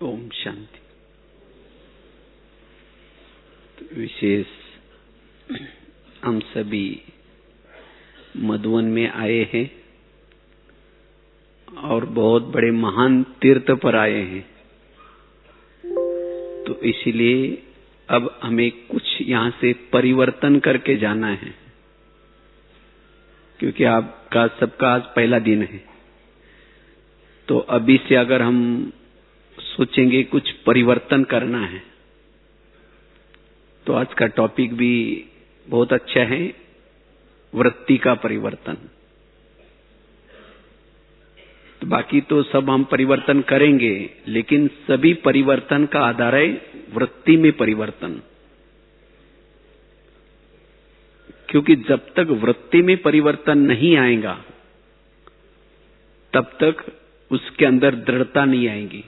ओम शांति। तो विशेष हम सभी मधुवन में आए हैं और बहुत बड़े महान तीर्थ पर आए हैं, तो इसलिए अब हमें कुछ यहाँ से परिवर्तन करके जाना है, क्योंकि आपका सबका आज पहला दिन है। तो अभी से अगर हम सोचेंगे कुछ परिवर्तन करना है, तो आज का टॉपिक भी बहुत अच्छा है, वृत्ति का परिवर्तन। तो बाकी तो सब हम परिवर्तन करेंगे, लेकिन सभी परिवर्तन का आधार है वृत्ति में परिवर्तन। क्योंकि जब तक वृत्ति में परिवर्तन नहीं आएगा, तब तक उसके अंदर दृढ़ता नहीं आएगी।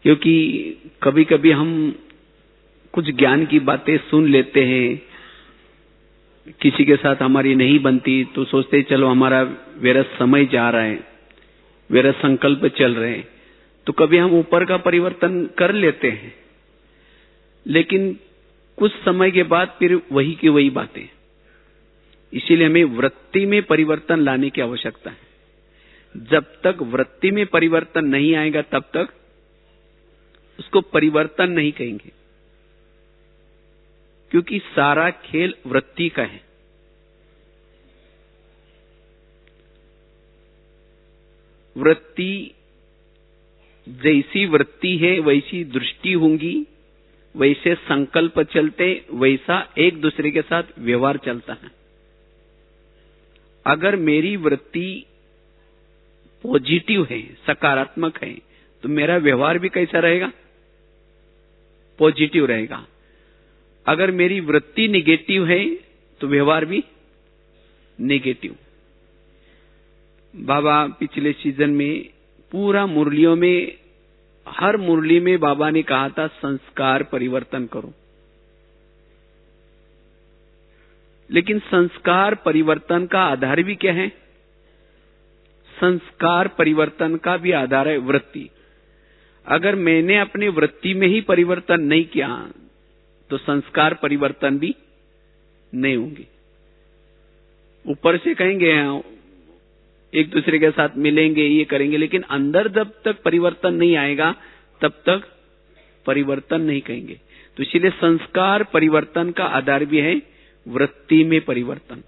क्योंकि कभी कभी हम कुछ ज्ञान की बातें सुन लेते हैं, किसी के साथ हमारी नहीं बनती तो सोचते चलो हमारा व्यर्थ समय जा रहा है, व्यर्थ संकल्प चल रहे हैं, तो कभी हम ऊपर का परिवर्तन कर लेते हैं, लेकिन कुछ समय के बाद फिर वही की वही बातें। इसीलिए हमें वृत्ति में परिवर्तन लाने की आवश्यकता है। जब तक वृत्ति में परिवर्तन नहीं आएगा, तब तक उसको परिवर्तन नहीं कहेंगे, क्योंकि सारा खेल वृत्ति का है। वृत्ति जैसी वृत्ति है वैसी दृष्टि होंगी, वैसे संकल्प चलते, वैसा एक दूसरे के साथ व्यवहार चलता है। अगर मेरी वृत्ति पॉजिटिव है, सकारात्मक है, तो मेरा व्यवहार भी कैसा रहेगा? पॉजिटिव रहेगा। अगर मेरी वृत्ति नेगेटिव है तो व्यवहार भी नेगेटिव। बाबा पिछले सीजन में पूरा मुरलियों में, हर मुरली में बाबा ने कहा था संस्कार परिवर्तन करो। लेकिन संस्कार परिवर्तन का आधार भी क्या है? संस्कार परिवर्तन का भी आधार है वृत्ति। अगर मैंने अपनी वृत्ति में ही परिवर्तन नहीं किया, तो संस्कार परिवर्तन भी नहीं होंगे। ऊपर से कहेंगे एक दूसरे के साथ मिलेंगे, ये करेंगे, लेकिन अंदर जब तक परिवर्तन नहीं आएगा, तब तक परिवर्तन नहीं कहेंगे। तो इसलिए संस्कार परिवर्तन का आधार भी है वृत्ति में परिवर्तन।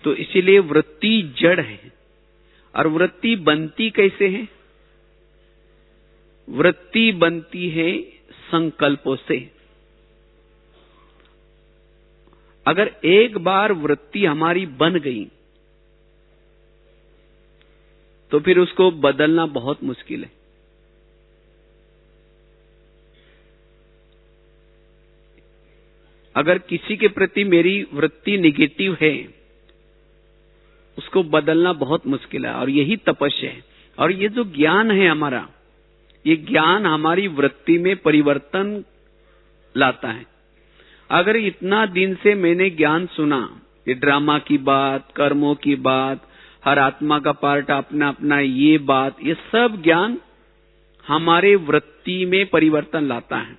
तो इसीलिए वृत्ति जड़ है। और वृत्ति बनती कैसे है? वृत्ति बनती है संकल्पों से। अगर एक बार वृत्ति हमारी बन गई, तो फिर उसको बदलना बहुत मुश्किल है। अगर किसी के प्रति मेरी वृत्ति नेगेटिव है, उसको बदलना बहुत मुश्किल है। और यही तपस्या है। और ये जो ज्ञान है हमारा, ये ज्ञान हमारी वृत्ति में परिवर्तन लाता है। अगर इतना दिन से मैंने ज्ञान सुना, ये ड्रामा की बात, कर्मों की बात, हर आत्मा का पार्ट अपना अपना, ये बात, ये सब ज्ञान हमारे वृत्ति में परिवर्तन लाता है,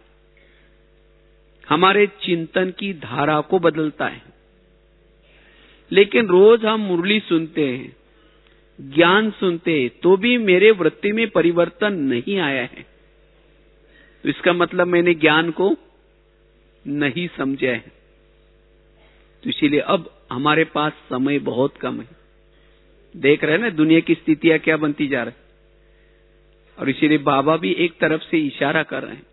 हमारे चिंतन की धारा को बदलता है। लेकिन रोज हम मुरली सुनते हैं, ज्ञान सुनते हैं, तो भी मेरे वृत्ति में परिवर्तन नहीं आया है। तो इसका मतलब मैंने ज्ञान को नहीं समझा है। तो इसीलिए अब हमारे पास समय बहुत कम है। देख रहे हैं ना दुनिया की स्थितियां क्या बनती जा रही है। और इसीलिए बाबा भी एक तरफ से इशारा कर रहे हैं,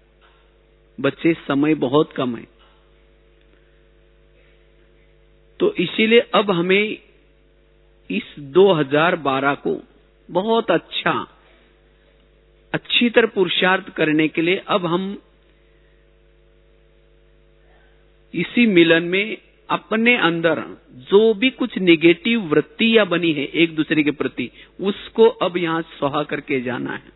बच्चे समय बहुत कम है। तो इसीलिए अब हमें इस 2012 को बहुत अच्छी तरह पुरुषार्थ करने के लिए अब हम इसी मिलन में अपने अंदर जो भी कुछ नेगेटिव वृत्तियां बनी है एक दूसरे के प्रति, उसको अब यहां सहा करके जाना है।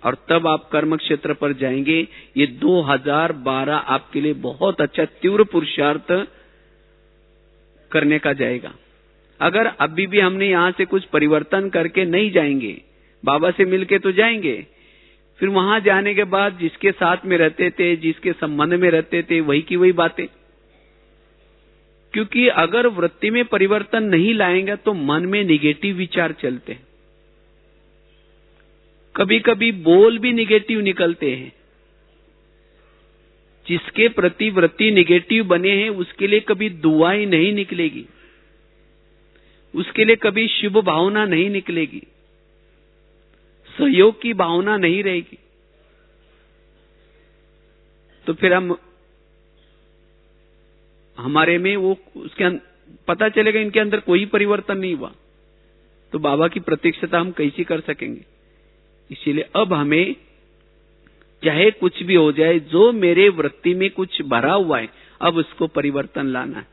और तब आप कर्म क्षेत्र पर जाएंगे। ये 2012 आपके लिए बहुत अच्छा तीव्र पुरुषार्थ करने का जाएगा। अगर अभी भी हमने यहां से कुछ परिवर्तन करके नहीं जाएंगे, बाबा से मिलके तो जाएंगे, फिर वहां जाने के बाद जिसके साथ में रहते थे, जिसके संबंध में रहते थे, वही की वही बातें। क्योंकि अगर वृत्ति में परिवर्तन नहीं लाएंगे तो मन में निगेटिव विचार चलते हैं। कभी कभी बोल भी निगेटिव निकलते हैं। जिसके प्रति वृत्ति निगेटिव बने हैं उसके लिए कभी दुआएं नहीं निकलेगी, उसके लिए कभी शुभ भावना नहीं निकलेगी, सहयोग की भावना नहीं रहेगी। तो फिर हमारे में वो उसके पता चलेगा इनके अंदर कोई परिवर्तन नहीं हुआ, तो बाबा की प्रत्यक्षता हम कैसी कर सकेंगे। इसीलिए अब हमें चाहे कुछ भी हो जाए, जो मेरे वृत्ति में कुछ भरा हुआ है, अब उसको परिवर्तन लाना है,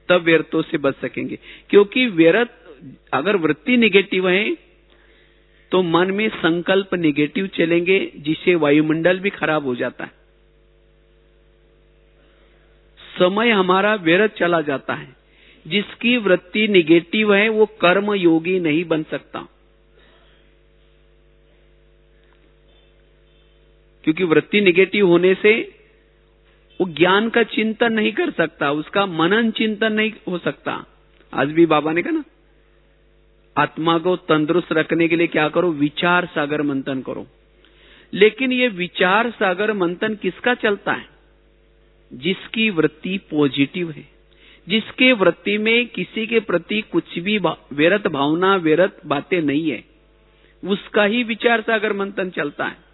तब व्यर्थों से बच सकेंगे। क्योंकि व्यर्थ अगर वृत्ति निगेटिव है तो मन में संकल्प निगेटिव चलेंगे, जिससे वायुमंडल भी खराब हो जाता है, समय हमारा व्यर्थ चला जाता है। जिसकी वृत्ति निगेटिव है वो कर्म योगी नहीं बन सकता, क्योंकि वृत्ति निगेटिव होने से वो ज्ञान का चिंतन नहीं कर सकता, उसका मनन चिंतन नहीं हो सकता। आज भी बाबा ने कहा ना, आत्मा को तंदुरुस्त रखने के लिए क्या करो, विचार सागर मंथन करो। लेकिन ये विचार सागर मंथन किसका चलता है? जिसकी वृत्ति पॉजिटिव है, जिसके वृत्ति में किसी के प्रति कुछ भी व्यर्थ भावना, व्यर्थ बातें नहीं है, उसका ही विचार सागर मंथन चलता है।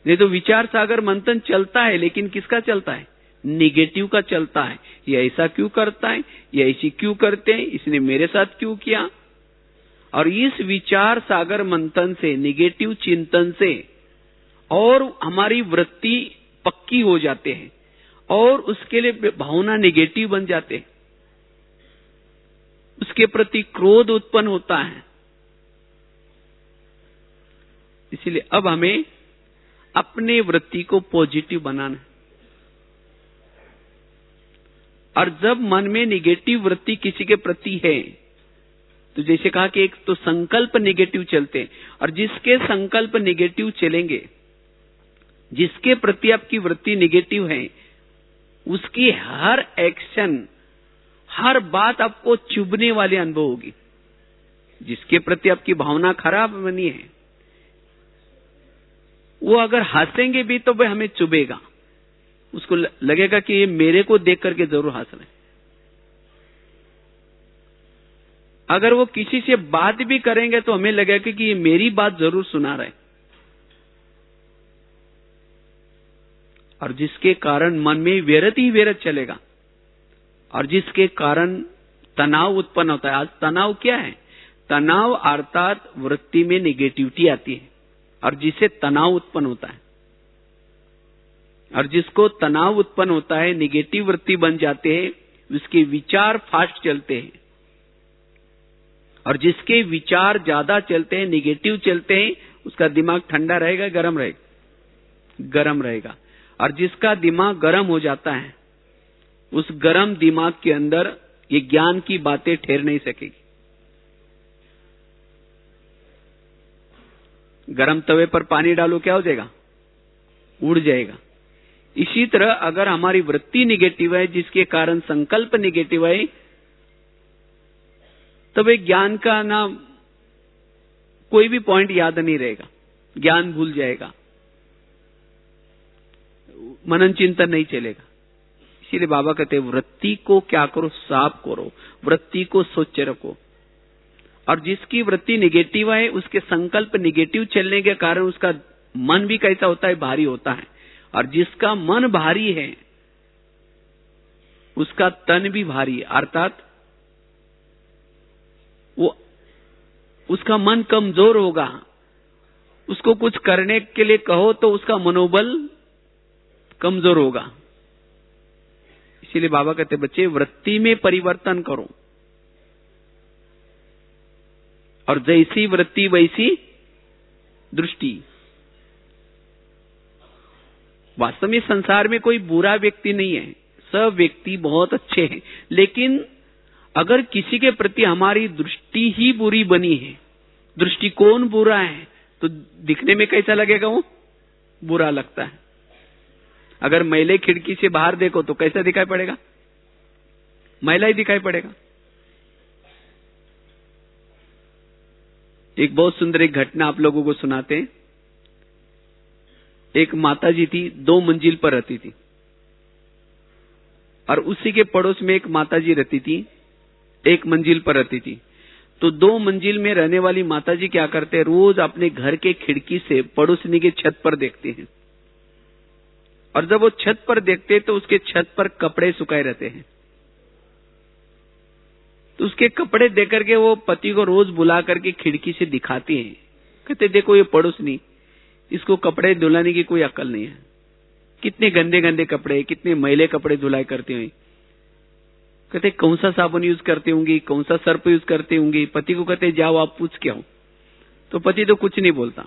नहीं तो विचार सागर मंथन चलता है, लेकिन किसका चलता है? निगेटिव का चलता है। ये ऐसा क्यों करता है, ये ऐसी क्यों करते हैं, इसने मेरे साथ क्यों किया। और इस विचार सागर मंथन से, निगेटिव चिंतन से और हमारी वृत्ति पक्की हो जाते हैं और उसके लिए भावना निगेटिव बन जाते हैं, उसके प्रति क्रोध उत्पन्न होता है। इसलिए अब हमें अपने वृत्ति को पॉजिटिव बनाना है। और जब मन में निगेटिव वृत्ति किसी के प्रति है, तो जैसे कहा कि एक तो संकल्प निगेटिव चलते हैं, और जिसके संकल्प निगेटिव चलेंगे, जिसके प्रति आपकी वृत्ति निगेटिव है, उसकी हर एक्शन, हर बात आपको चुभने वाली अनुभव होगी। जिसके प्रति आपकी भावना खराब बनी है, वो अगर हंसेंगे भी तो वह हमें चुभेगा, उसको लगेगा कि ये मेरे को देख करके जरूर हंस रहे। अगर वो किसी से बात भी करेंगे तो हमें लगेगा कि ये मेरी बात जरूर सुना रहे। और जिसके कारण मन में व्यर्थ ही व्यर्थ चलेगा, और जिसके कारण तनाव उत्पन्न होता है। आज तनाव क्या है? तनाव अर्थात वृत्ति में निगेटिविटी आती है, और जिससे तनाव उत्पन्न होता है। और जिसको तनाव उत्पन्न होता है, निगेटिव वृत्ति बन जाते हैं, उसके विचार फास्ट चलते हैं। और जिसके विचार ज्यादा चलते हैं, निगेटिव चलते हैं, उसका दिमाग ठंडा रहेगा, गर्म रहेगा? गर्म रहेगा। और जिसका दिमाग गर्म हो जाता है, उस गर्म दिमाग के अंदर ये ज्ञान की बातें ठहर नहीं सकेगी। गर्म तवे पर पानी डालो, क्या हो जाएगा? उड़ जाएगा। इसी तरह अगर हमारी वृत्ति निगेटिव है, जिसके कारण संकल्प निगेटिव है, तब एक ज्ञान का ना कोई भी पॉइंट याद नहीं रहेगा, ज्ञान भूल जाएगा, मनन चिंतन नहीं चलेगा। इसीलिए बाबा कहते हैं वृत्ति को क्या करो, साफ करो, वृत्ति को स्वच्छ रखो। और जिसकी वृत्ति निगेटिव है, उसके संकल्प निगेटिव चलने के कारण उसका मन भी कैसा होता है? भारी होता है। और जिसका मन भारी है, उसका तन भी भारी है, अर्थात वो उसका मन कमजोर होगा। उसको कुछ करने के लिए कहो तो उसका मनोबल कमजोर होगा। इसीलिए बाबा कहते बच्चे वृत्ति में परिवर्तन करो, और जैसी वृत्ति वैसी दृष्टि। वास्तव में संसार में कोई बुरा व्यक्ति नहीं है, सब व्यक्ति बहुत अच्छे हैं, लेकिन अगर किसी के प्रति हमारी दृष्टि ही बुरी बनी है, दृष्टिकोण बुरा है, तो दिखने में कैसा लगेगा? वो बुरा लगता है। अगर मैले खिड़की से बाहर देखो तो कैसा दिखाई पड़ेगा? मैला ही दिखाई पड़ेगा। एक बहुत सुंदर एक घटना आप लोगों को सुनाते हैं। एक माताजी थी, 2 मंजिल पर रहती थी, और उसी के पड़ोस में एक माताजी रहती थी, 1 मंजिल पर रहती थी। तो 2 मंजिल में रहने वाली माताजी क्या करते हैं, रोज अपने घर के खिड़की से पड़ोसनी के छत पर देखते हैं, और जब वो छत पर देखते हैं तो उसके छत पर कपड़े सुखाए रहते हैं। तो उसके कपड़े देख करके वो पति को रोज बुला करके खिड़की से दिखाती हैं, कहते देखो ये पड़ोसनी, इसको कपड़े धुलाने की कोई अक्ल नहीं है, कितने गंदे गंदे कपड़े, कितने मैले कपड़े धुलाई करती हुई। कहते कौन सा साबुन यूज करती होंगी, कौन सा सर्फ यूज करती होंगी। पति को कहते जाओ आप पूछ के आओ। तो पति तो कुछ नहीं बोलता,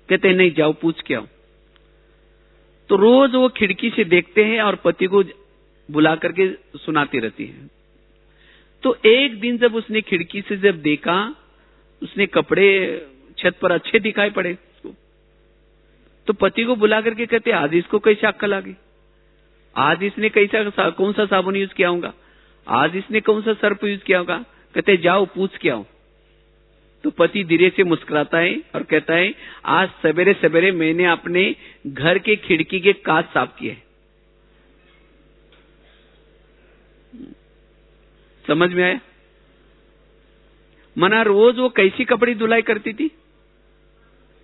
कहते नहीं जाओ पूछ के आओ। तो रोज वो खिड़की से देखते हैं और पति को बुला करके सुनाती रहती है। तो एक दिन जब उसने खिड़की से जब देखा, उसने कपड़े छत पर अच्छे दिखाई पड़े, तो पति को बुला करके कहते आज इसको कैसे अक्ल आ गई, आज इसने कैसा कौन सा साबुन यूज किया होगा, आज इसने कौन सा सर्फ यूज किया होगा। कहते जाओ पूछ के आओ। तो पति धीरे से मुस्कुराता है और कहता है आज सवेरे सवेरे मैंने अपने घर के खिड़की के कांच साफ किए। समझ में आया? मना रोज वो कैसी कपड़े धुलाई करती थी,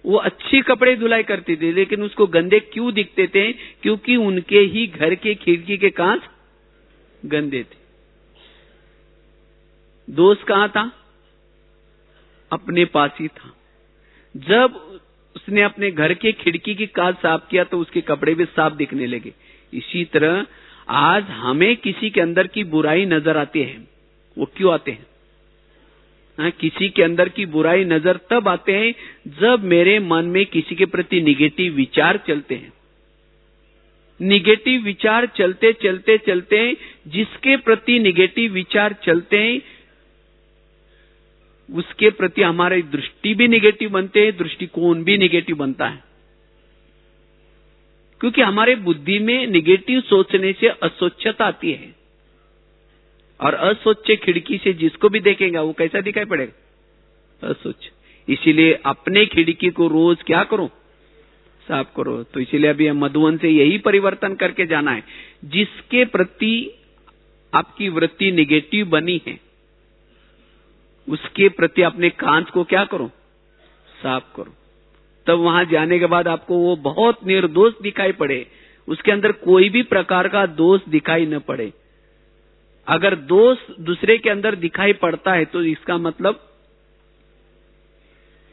वो अच्छी कपड़े धुलाई करती थी, लेकिन उसको गंदे क्यों दिखते थे? क्योंकि उनके ही घर के खिड़की के कांच गंदे थे। दोष कहां था? अपने पास ही था। जब उसने अपने घर के खिड़की की कांच साफ किया तो उसके कपड़े भी साफ दिखने लगे। इसी तरह आज हमें किसी के अंदर की बुराई नजर आती है, वो क्यों आते हैं? किसी के अंदर की बुराई नजर तब आते हैं जब मेरे मन में किसी के प्रति निगेटिव विचार चलते हैं। निगेटिव विचार चलते चलते चलते जिसके प्रति निगेटिव विचार चलते हैं उसके प्रति हमारी दृष्टि भी निगेटिव बनते हैं, दृष्टिकोण भी निगेटिव बनता है। क्योंकि हमारे बुद्धि में निगेटिव सोचने से अस्वच्छता आती है, और अस्वच्छ खिड़की से जिसको भी देखेगा वो कैसा दिखाई पड़ेगा? अस्वच्छ। इसीलिए अपने खिड़की को रोज क्या करो? साफ करो। तो इसीलिए अभी हम मधुवन से यही परिवर्तन करके जाना है। जिसके प्रति आपकी वृत्ति निगेटिव बनी है उसके प्रति अपने कांच को क्या करो? साफ करो। तब वहां जाने के बाद आपको वो बहुत निर्दोष दिखाई पड़े, उसके अंदर कोई भी प्रकार का दोष दिखाई न पड़े। अगर दोष दूसरे के अंदर दिखाई पड़ता है तो इसका मतलब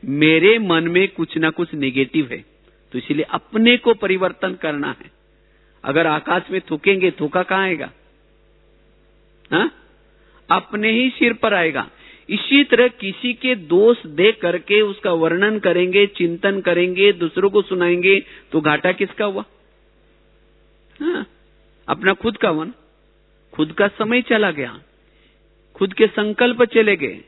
मेरे मन में कुछ ना कुछ नेगेटिव है। तो इसलिए अपने को परिवर्तन करना है। अगर आकाश में थूकेंगे, थूका कहां आएगा? हाँ? अपने ही सिर पर आएगा। इसी तरह किसी के दोष देख करके उसका वर्णन करेंगे, चिंतन करेंगे, दूसरों को सुनाएंगे तो घाटा किसका हुआ? हाँ? अपना खुद का वन, खुद का समय चला गया, खुद के संकल्प चले गए।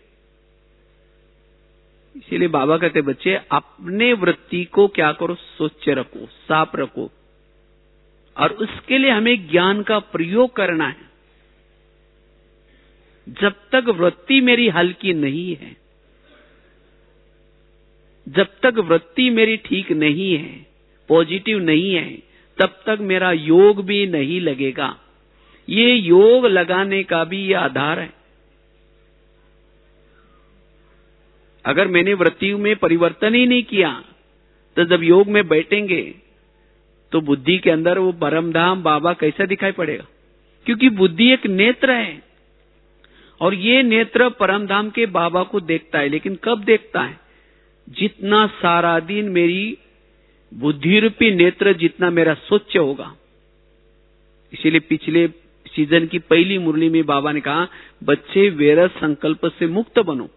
इसीलिए बाबा कहते बच्चे अपने वृत्ति को क्या करो? स्वच्छ रखो, साफ रखो, और उसके लिए हमें ज्ञान का प्रयोग करना है। जब तक वृत्ति मेरी हल्की नहीं है, जब तक वृत्ति मेरी ठीक नहीं है, पॉजिटिव नहीं है, तब तक मेरा योग भी नहीं लगेगा। ये योग लगाने का भी ये आधार है। अगर मैंने वृत्ति में परिवर्तन ही नहीं किया तो जब योग में बैठेंगे तो बुद्धि के अंदर वो परमधाम बाबा कैसा दिखाई पड़ेगा? क्योंकि बुद्धि एक नेत्र है और ये नेत्र परमधाम के बाबा को देखता है। लेकिन कब देखता है? जितना सारा दिन मेरी बुद्धि रूपी नेत्र जितना मेरा स्वच्छ होगा। इसीलिए पिछले सीजन की पहली मुरली में बाबा ने कहा बच्चे वैर संकल्प से मुक्त बनो।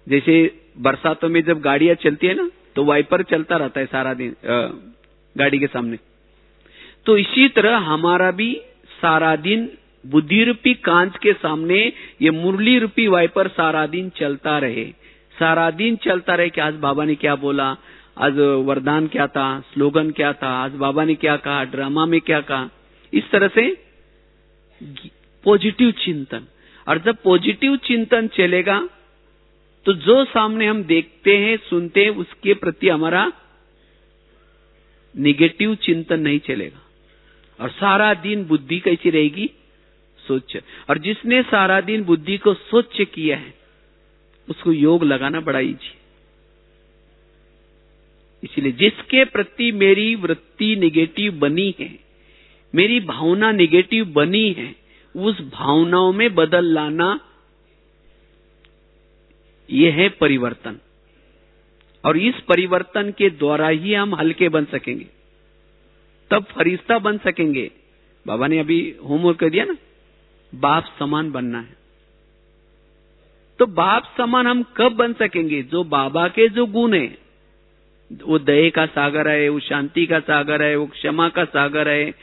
जैसे बरसातों में जब गाड़ियां चलती है ना तो वाइपर चलता रहता है सारा दिन गाड़ी के सामने, तो इसी तरह हमारा भी सारा दिन बुद्धि रूपी कांच के सामने ये मुरली रूपी वाइपर सारा दिन चलता रहे, सारा दिन चलता रहे कि आज बाबा ने क्या बोला, आज वरदान क्या था, स्लोगन क्या था, आज बाबा ने क्या कहा, ड्रामा में क्या कहा। इस तरह से पॉजिटिव चिंतन। और जब पॉजिटिव चिंतन चलेगा तो जो सामने हम देखते हैं सुनते हैं उसके प्रति हमारा निगेटिव चिंतन नहीं चलेगा। और सारा दिन बुद्धि कैसी रहेगी, सोच। और जिसने सारा दिन बुद्धि को स्वच्छ किया है उसको योग लगाना बड़ा इजी। इसलिए जिसके प्रति मेरी वृत्ति निगेटिव बनी है, मेरी भावना निगेटिव बनी है, उस भावनाओं में बदल लाना, यह है परिवर्तन। और इस परिवर्तन के द्वारा ही हम हल्के बन सकेंगे, तब फरिश्ता बन सकेंगे। बाबा ने अभी होमवर्क कर दिया ना, बाप समान बनना है। तो बाप समान हम कब बन सकेंगे? जो बाबा के जो गुण है, वो दया का सागर है, वो शांति का सागर है, वो क्षमा का सागर है,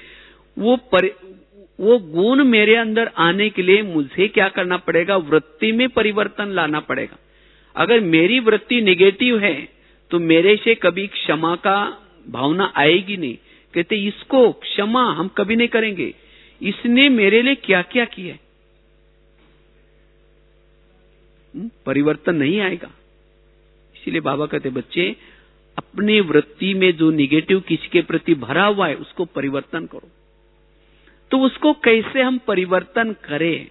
वो गुण मेरे अंदर आने के लिए मुझे क्या करना पड़ेगा? वृत्ति में परिवर्तन लाना पड़ेगा। अगर मेरी वृत्ति नेगेटिव है तो मेरे से कभी क्षमा का भावना आएगी नहीं। कहते इसको क्षमा हम कभी नहीं करेंगे, इसने मेरे लिए क्या क्या किया, परिवर्तन नहीं आएगा। इसीलिए बाबा कहते बच्चे अपने वृत्ति में जो निगेटिव किसी के प्रति भरा हुआ है उसको परिवर्तन करो। तो उसको कैसे हम परिवर्तन करें?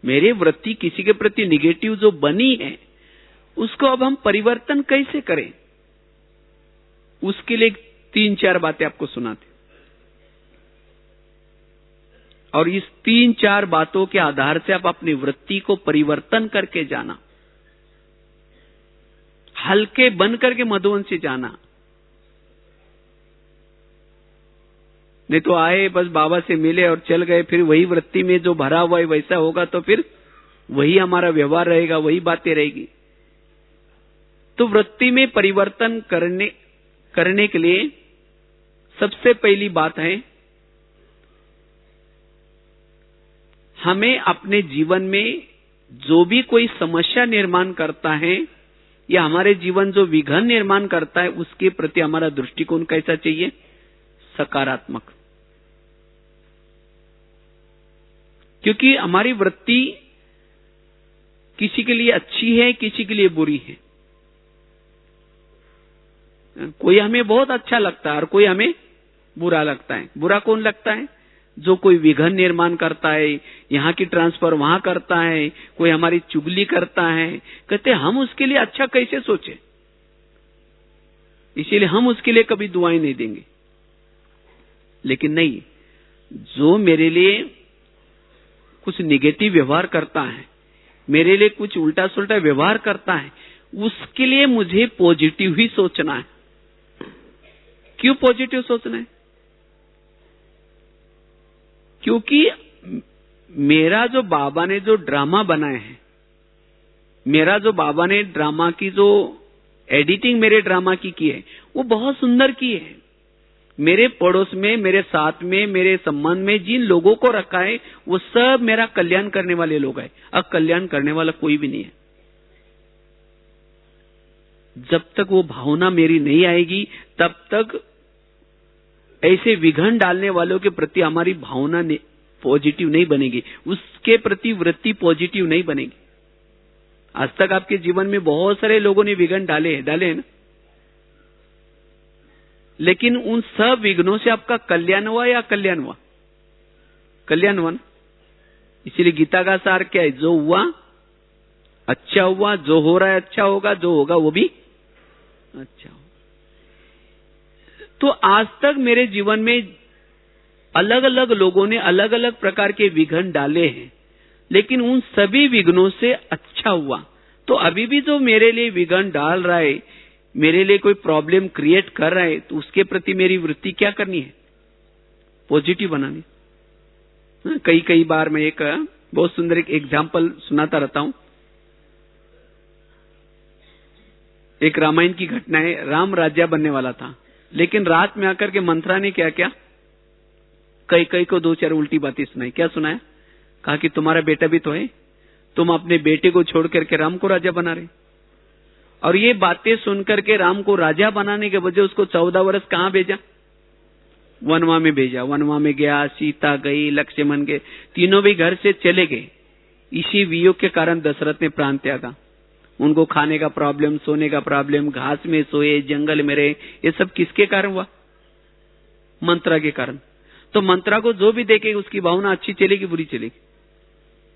मेरे वृत्ति किसी के प्रति निगेटिव जो बनी है उसको अब हम परिवर्तन कैसे करें? उसके लिए 3-4 बातें आपको सुनाते, और इस 3-4 बातों के आधार से आप अपनी वृत्ति को परिवर्तन करके जाना, हल्के बन करके मधुबन से जाना। नहीं तो आए बस बाबा से मिले और चल गए, फिर वही वृत्ति में जो भरा हुआ है वैसा होगा तो फिर वही हमारा व्यवहार रहेगा, वही बातें रहेगी। तो वृत्ति में परिवर्तन करने के लिए सबसे पहली बात है, हमें अपने जीवन में जो भी कोई समस्या निर्माण करता है या हमारे जीवन जो विघन निर्माण करता है उसके प्रति हमारा दृष्टिकोण कैसा चाहिए? सकारात्मक। क्योंकि हमारी वृत्ति किसी के लिए अच्छी है, किसी के लिए बुरी है। कोई हमें बहुत अच्छा लगता है और कोई हमें बुरा लगता है। बुरा कौन लगता है? जो कोई विघन निर्माण करता है, यहाँ की ट्रांसफर वहां करता है, कोई हमारी चुगली करता है। कहते हम उसके लिए अच्छा कैसे सोचे, इसीलिए हम उसके लिए कभी दुआएं नहीं देंगे। लेकिन नहीं, जो मेरे लिए कुछ निगेटिव व्यवहार करता है, मेरे लिए कुछ उल्टा सुल्टा व्यवहार करता है, उसके लिए मुझे पॉजिटिव ही सोचना है। क्यों पॉजिटिव सोचना है? क्योंकि मेरा जो बाबा ने जो ड्रामा बनाए हैं, मेरा जो बाबा ने ड्रामा की जो एडिटिंग मेरे ड्रामा की है, वो बहुत सुंदर की है। मेरे पड़ोस में, मेरे साथ में, मेरे संबंध में जिन लोगों को रखा है वो सब मेरा कल्याण करने वाले लोग हैं। अब कल्याण करने वाला कोई भी नहीं है। जब तक वो भावना मेरी नहीं आएगी तब तक ऐसे विघन डालने वालों के प्रति हमारी भावना पॉजिटिव नहीं बनेगी, उसके प्रति वृत्ति पॉजिटिव नहीं बनेगी। आज तक आपके जीवन में बहुत सारे लोगों ने विघन डाले हैं ना, लेकिन उन सब विघ्नों से आपका कल्याण हुआ या कल्याण हुआ? कल्याण हुआ ना। इसीलिए गीता का सार क्या है? जो हुआ अच्छा हुआ, जो हो रहा है अच्छा होगा, जो होगा वो भी अच्छा होगा। तो आज तक मेरे जीवन में अलग अलग लोगों ने अलग अलग प्रकार के विघ्न डाले हैं, लेकिन उन सभी विघ्नों से अच्छा हुआ। तो अभी भी जो मेरे लिए विघ्न डाल रहा है, मेरे लिए कोई प्रॉब्लम क्रिएट कर रहा है, तो उसके प्रति मेरी वृत्ति क्या करनी है? पॉजिटिव बनानी। कई बार मैं एक बहुत सुंदर एक एग्जाम्पल सुनाता रहता हूं। एक रामायण की घटना है। राम राजा बनने वाला था, लेकिन रात में आकर के मंथरा ने क्या किया? कई को 2-4 उल्टी बातें सुनाई। क्या सुनाया? कहा कि तुम्हारा बेटा भी तो है, तुम अपने बेटे को छोड़ करके राम को राजा बना रहे। और ये बातें सुनकर के राम को राजा बनाने के वजह उसको 14 वर्ष कहां भेजा? वनवा में भेजा। वनवा में गया, सीता गई, लक्ष्मण गए, तीनों भी घर से चले गए। इसी वियोग के कारण दशरथ ने प्राण त्यागा। उनको खाने का प्रॉब्लम, सोने का प्रॉब्लम, घास में सोए, जंगल में रहे। ये सब किसके कारण हुआ? मंत्रा के कारण। तो मंत्रा को जो भी देखे उसकी भावना अच्छी चलेगी, बुरी चलेगी?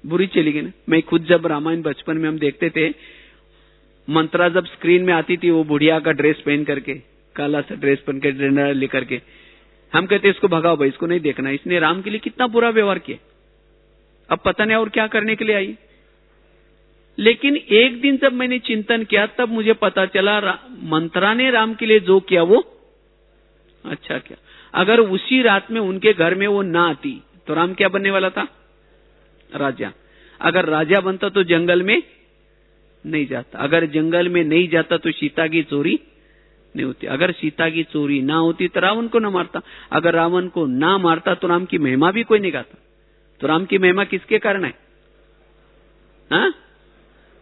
बुरी चलेगी ना। मैं खुद जब रामायण बचपन में हम देखते थे, मंत्रा जब स्क्रीन में आती थी, वो बुढ़िया का ड्रेस पहन करके, काला सा ड्रेस पहन के, डंडा लेकर के, हम कहते इसको भगाओ भाई, इसको नहीं देखना, इसने राम के लिए कितना बुरा व्यवहार किया, अब पता नहीं और क्या करने के लिए आई। लेकिन एक दिन जब मैंने चिंतन किया तब मुझे पता चला मंत्रा ने राम के लिए जो किया वो अच्छा किया। अगर उसी रात में उनके घर में वो ना आती तो राम क्या बनने वाला था? राजा। अगर राजा बनता तो जंगल में नहीं जाता, अगर जंगल में नहीं जाता तो सीता की चोरी नहीं होती, अगर सीता की चोरी ना होती तो रावण को ना मारता, अगर रावण को ना मारता तो राम की महिमा भी कोई नहीं गाता। तो राम की महिमा किसके कारण है? हाँ?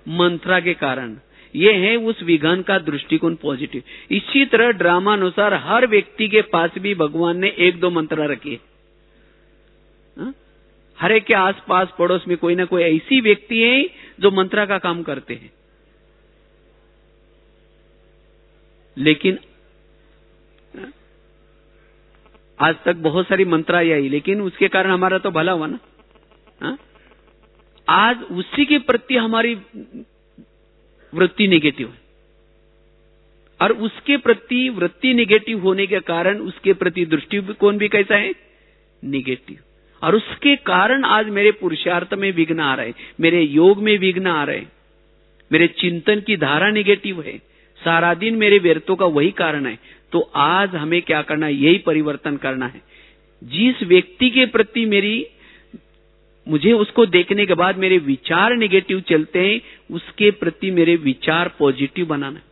मंत्रा के कारण। ये है उस विघन का दृष्टिकोण पॉजिटिव। इसी तरह ड्रामा अनुसार हर व्यक्ति के पास भी भगवान ने 1-2 मंत्रा रखी है। हर एक के आसपास पड़ोस में कोई ना कोई ऐसी व्यक्ति है जो मंत्रा का काम करते हैं। लेकिन आज तक बहुत सारी मंत्रा आई, लेकिन उसके कारण हमारा तो भला हुआ ना। हा? आज उसी के प्रति हमारी वृत्ति नेगेटिव है, और उसके प्रति वृत्ति नेगेटिव होने के कारण उसके प्रति दृष्टिकोण भी कैसा है? नेगेटिव। और उसके कारण आज मेरे पुरुषार्थ में विघ्न आ रहे, मेरे योग में विघ्न आ रहे, मेरे चिंतन की धारा नेगेटिव है, सारा दिन मेरे व्यर्थों का वही कारण है। तो आज हमें क्या करना है? यही परिवर्तन करना है। जिस व्यक्ति के प्रति मुझे उसको देखने के बाद मेरे विचार नेगेटिव चलते हैं, उसके प्रति मेरे विचार पॉजिटिव बनाना है।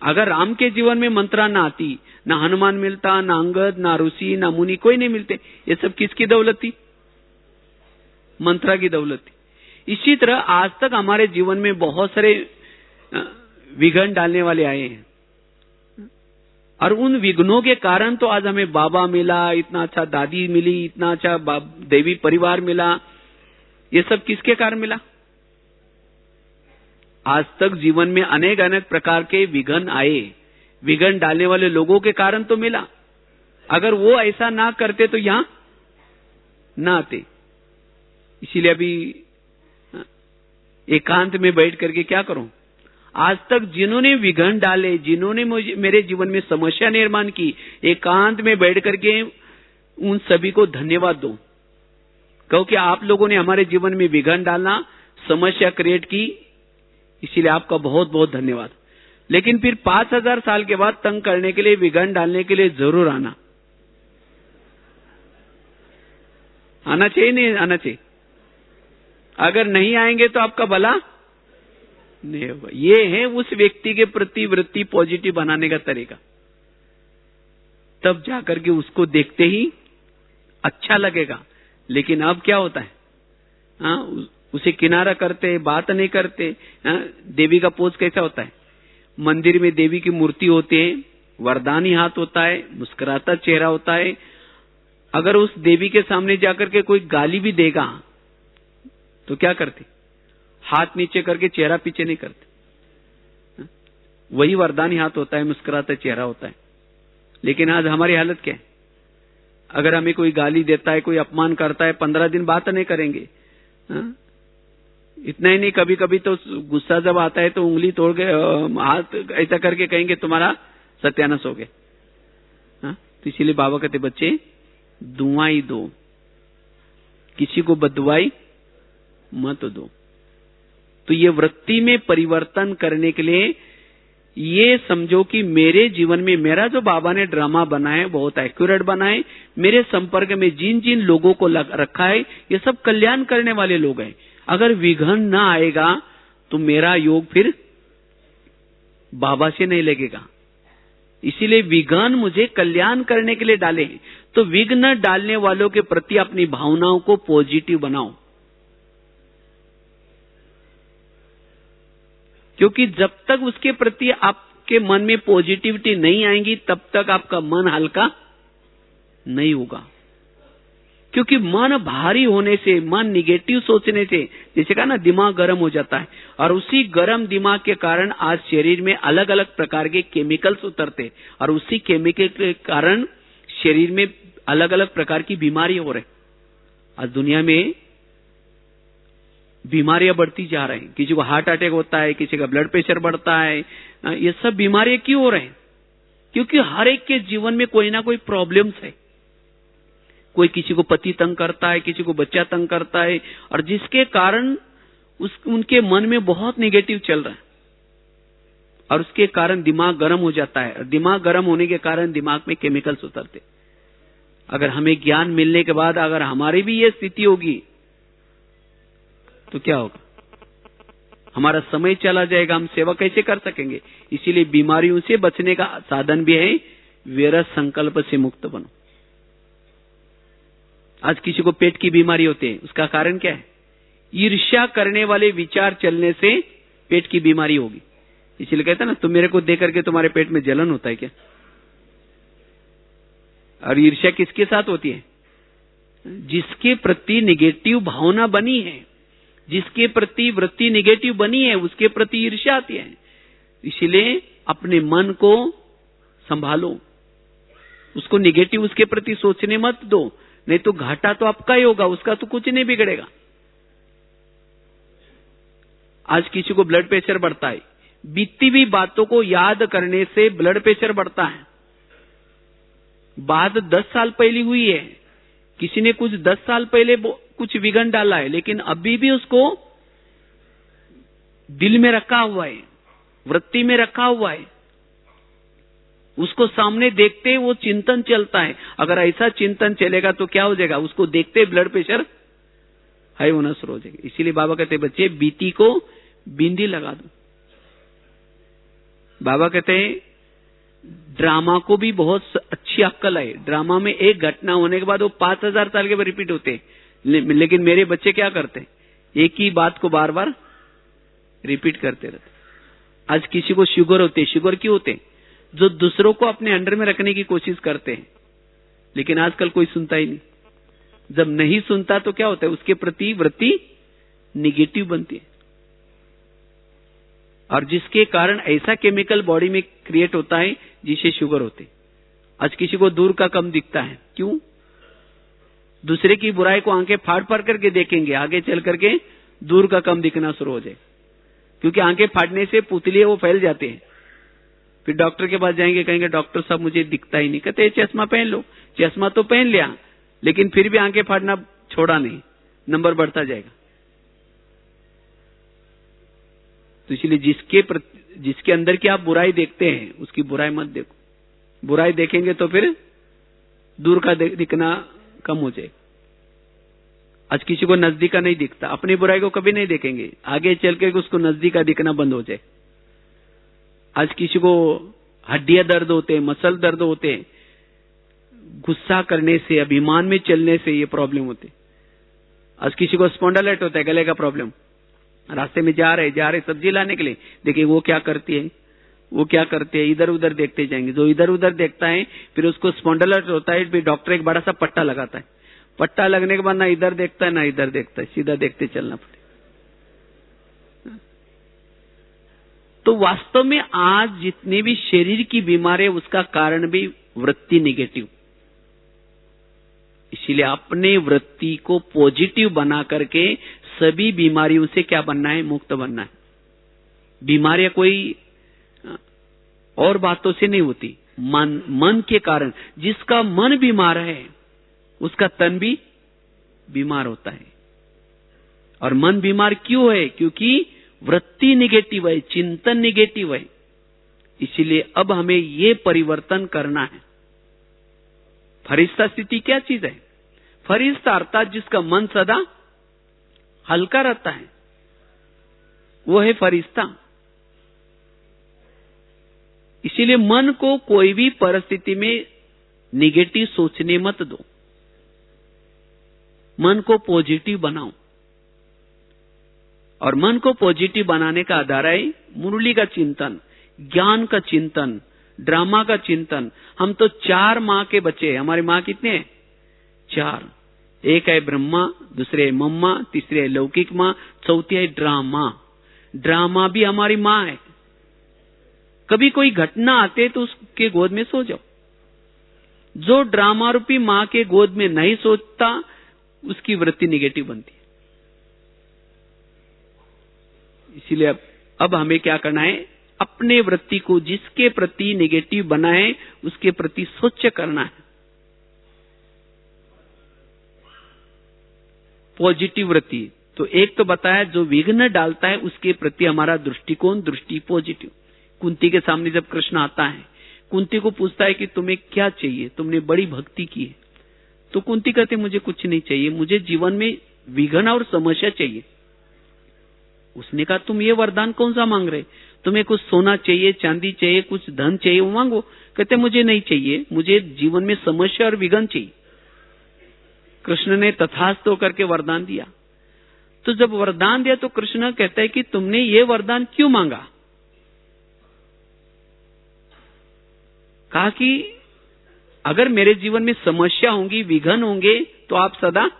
अगर राम के जीवन में मंत्रा ना आती, ना हनुमान मिलता, ना अंगद, ना ऋषि, ना मुनि, कोई नहीं मिलते। ये सब किसकी दौलत थी? मंत्रा की दौलत थी। इसी तरह आज तक हमारे जीवन में बहुत सारे विघ्न डालने वाले आए हैं, और उन विघ्नों के कारण तो आज हमें बाबा मिला, इतना अच्छा दादी मिली, इतना अच्छा देवी परिवार मिला। ये सब किसके कारण मिला? आज तक जीवन में अनेक प्रकार के विघ्न आए, विघ्न डालने वाले लोगों के कारण तो मिला। अगर वो ऐसा ना करते तो यहां ना आते। इसीलिए अभी एकांत में बैठ करके क्या करूं? आज तक जिन्होंने विघ्न डाले, जिन्होंने मेरे जीवन में समस्या निर्माण की, एकांत में बैठ करके उन सभी को धन्यवाद दो। कहो कि आप लोगों ने हमारे जीवन में विघ्न डालना, समस्या क्रिएट की, इसीलिए आपका बहुत बहुत धन्यवाद। लेकिन फिर 5000 साल के बाद तंग करने के लिए, विघ्न डालने के लिए जरूर आना चाहिए, नहीं आना चाहिए? अगर नहीं आएंगे तो आपका भला नहीं होगा। ये है उस व्यक्ति के प्रति वृत्ति पॉजिटिव बनाने का तरीका। तब जाकर के उसको देखते ही अच्छा लगेगा। लेकिन अब क्या होता है? उसे किनारा करते, बात नहीं करते। देवी का पोज कैसा होता है? मंदिर में देवी की मूर्ति होती है, वरदानी हाथ होता है, मुस्कुराता चेहरा होता है। अगर उस देवी के सामने जाकर के कोई गाली भी देगा तो क्या करते? हाथ नीचे करके चेहरा पीछे नहीं करते। वही वरदानी हाथ होता है, मुस्कुराता चेहरा होता है। लेकिन आज हमारी हालत क्या है? अगर हमें कोई गाली देता है, कोई अपमान करता है, 15 दिन बात नहीं करेंगे। इतना ही नहीं, कभी कभी तो गुस्सा जब आता है तो उंगली तोड़ के हाथ ऐसा करके कहेंगे तुम्हारा सत्यानाश हो गया। तो इसीलिए बाबा कहते बच्चे दुआई दो, किसी को बददुआई मत दो। तो ये वृत्ति में परिवर्तन करने के लिए ये समझो कि मेरे जीवन में मेरा जो बाबा ने ड्रामा बनाया है बहुत एक्यूरेट बना है। मेरे संपर्क में जिन जिन लोगों को रखा है ये सब कल्याण करने वाले लोग हैं। अगर विघ्न ना आएगा तो मेरा योग फिर बाबा से नहीं लगेगा। इसीलिए विघ्न मुझे कल्याण करने के लिए डाले हैं। तो विघ्न डालने वालों के प्रति अपनी भावनाओं को पॉजिटिव बनाओ, क्योंकि जब तक उसके प्रति आपके मन में पॉजिटिविटी नहीं आएगी तब तक आपका मन हल्का नहीं होगा। क्योंकि मन भारी होने से, मन निगेटिव सोचने से, जैसे कहा ना, दिमाग गर्म हो जाता है, और उसी गर्म दिमाग के कारण आज शरीर में अलग अलग प्रकार के केमिकल्स उतरते, और उसी केमिकल के कारण शरीर में अलग अलग प्रकार की बीमारी हो रही। आज दुनिया में बीमारियां बढ़ती जा रही हैं। किसी को हार्ट अटैक होता है, किसी का ब्लड प्रेशर बढ़ता है। ये सब बीमारियां क्यों हो रहे हैं? क्योंकि हर एक के जीवन में कोई ना कोई प्रॉब्लम्स है। कोई किसी को पति तंग करता है, किसी को बच्चा तंग करता है, और जिसके कारण उनके मन में बहुत नेगेटिव चल रहा है, और उसके कारण दिमाग गर्म हो जाता है, और दिमाग गर्म होने के कारण दिमाग में केमिकल्स उतरते। अगर हमें ज्ञान मिलने के बाद अगर हमारी भी ये स्थिति होगी तो क्या होगा? हमारा समय चला जाएगा, हम सेवा कैसे कर सकेंगे? इसीलिए बीमारियों से बचने का साधन भी है, विरत संकल्प से मुक्त बनो। आज किसी को पेट की बीमारी होती है, उसका कारण क्या है? ईर्ष्या करने वाले विचार चलने से पेट की बीमारी होगी। इसलिए कहते हैं ना, तुम मेरे को देख करके तुम्हारे पेट में जलन होता है क्या? और ईर्ष्या किसके साथ होती है? जिसके प्रति निगेटिव भावना बनी है, जिसके प्रति वृत्ति निगेटिव बनी है, उसके प्रति ईर्ष्या आती है। इसलिए अपने मन को संभालो, उसको निगेटिव उसके प्रति सोचने मत दो, नहीं तो घाटा तो आपका ही होगा, उसका तो कुछ नहीं बिगड़ेगा। आज किसी को ब्लड प्रेशर बढ़ता है, बीती हुई बातों को याद करने से ब्लड प्रेशर बढ़ता है। बात 10 साल पहले हुई है, किसी ने कुछ 10 साल पहले कुछ विघन डाला है, लेकिन अभी भी उसको दिल में रखा हुआ है, वृत्ति में रखा हुआ है, उसको सामने देखते वो चिंतन चलता है। अगर ऐसा चिंतन चलेगा तो क्या हो जाएगा? उसको देखते ब्लड प्रेशर हाई होना शुरू हो जाएगा। इसीलिए बाबा कहते बच्चे बीती को बिंदी लगा दो। बाबा कहते हैं ड्रामा को भी बहुत अच्छी अक्कल है। ड्रामा में एक घटना होने के बाद वो 5000 साल के बाद रिपीट होते हैं, लेकिन मेरे बच्चे क्या करते हैं? एक ही बात को बार बार रिपीट करते रहते। आज किसी को शुगर होते है, शुगर क्यों होते? जो दूसरों को अपने अंडर में रखने की कोशिश करते हैं, लेकिन आजकल कोई सुनता ही नहीं। जब नहीं सुनता तो क्या होता है? उसके प्रति वृत्ति निगेटिव बनती है, और जिसके कारण ऐसा केमिकल बॉडी में क्रिएट होता है जिसे शुगर होते। आज किसी को दूर का कम दिखता है, क्यों? दूसरे की बुराई को आंखें फाड़ फाड़ करके देखेंगे, आगे चल करके दूर का कम दिखना शुरू हो जाए, क्योंकि आंखें फाड़ने से पुतलियां वो फैल जाते हैं। फिर डॉक्टर के पास जाएंगे, कहेंगे डॉक्टर साहब मुझे दिखता ही नहीं। कहते चश्मा पहन लो। चश्मा तो पहन लिया, लेकिन फिर भी आंखें फाड़ना छोड़ा नहीं, नंबर बढ़ता जाएगा। तो इसलिए जिसके अंदर की आप बुराई देखते हैं उसकी बुराई मत देखो। बुराई देखेंगे तो फिर दूर का दिखना कम हो जाएगा। आज किसी को नजदीक का नहीं दिखता, अपनी बुराई को कभी नहीं देखेंगे, आगे चल के उसको नजदीक का दिखना बंद हो जाए। आज किसी को हड्डियां दर्द होते हैं, मसल दर्द होते हैं, गुस्सा करने से, अभिमान में चलने से ये प्रॉब्लम होती है। आज किसी को स्पॉन्डिलाइटिस होता है, गले का प्रॉब्लम। रास्ते में जा रहे सब्जी लाने के लिए, देखिए वो क्या करती है, इधर उधर देखते जाएंगे। जो इधर उधर देखता है फिर उसको स्पॉन्डिलाइटिस होता है। फिर डॉक्टर एक बड़ा सा पट्टा लगाता है, पट्टा लगने के बाद ना इधर देखता है ना इधर देखता है, सीधा देखते चलना पड़ेगा। तो वास्तव में आज जितने भी शरीर की बीमारी है उसका कारण भी वृत्ति निगेटिव। इसीलिए अपने वृत्ति को पॉजिटिव बना करके सभी बीमारियों से क्या बनना है? मुक्त बनना है। बीमारियां कोई और बातों से नहीं होती, मन के कारण। जिसका मन बीमार है उसका तन भी बीमार होता है। और मन बीमार क्यों है? क्योंकि वृत्ति निगेटिव है, चिंतन निगेटिव है। इसीलिए अब हमें ये परिवर्तन करना है। फरिश्ता स्थिति क्या चीज है? फरिश्ता अर्थात जिसका मन सदा हल्का रहता है, वो है फरिश्ता। इसीलिए मन को कोई भी परिस्थिति में निगेटिव सोचने मत दो, मन को पॉजिटिव बनाओ। और मन को पॉजिटिव बनाने का आधार है मुरली का चिंतन, ज्ञान का चिंतन, ड्रामा का चिंतन। हम तो 4 माँ के बच्चे हैं। हमारी माँ कितने हैं? 4। एक है ब्रह्मा, दूसरे है मम्मा, तीसरे है लौकिक माँ, चौथी है ड्रामा। ड्रामा भी हमारी माँ है। कभी कोई घटना आते तो उसके गोद में सो जाओ। जो ड्रामा रूपी माँ के गोद में नहीं सोचता उसकी वृत्ति निगेटिव बनती है। इसीलिए अब हमें क्या करना है? अपने वृत्ति को जिसके प्रति निगेटिव बनाए उसके प्रति स्वच्छ करना है। पॉजिटिव वृत्ति तो एक तो बताया, जो विघ्न डालता है उसके प्रति हमारा दृष्टिकोण, दृष्टि पॉजिटिव। कुंती के सामने जब कृष्ण आता है, कुंती को पूछता है कि तुम्हें क्या चाहिए, तुमने बड़ी भक्ति की है। तो कुंती कहते मुझे कुछ नहीं चाहिए, मुझे जीवन में विघ्न और समस्या चाहिए। उसने कहा तुम ये वरदान कौन सा मांग रहे? तुम्हें कुछ सोना चाहिए, चांदी चाहिए, कुछ धन चाहिए, वो मांगो। कहते मुझे नहीं चाहिए, मुझे जीवन में समस्या और विघ्न चाहिए। कृष्ण ने तथास्तु करके वरदान दिया। तो जब वरदान दिया तो कृष्ण कहता है कि तुमने ये वरदान क्यों मांगा? कहा कि अगर मेरे जीवन में समस्या होंगी, विघ्न होंगे, तो आप सदा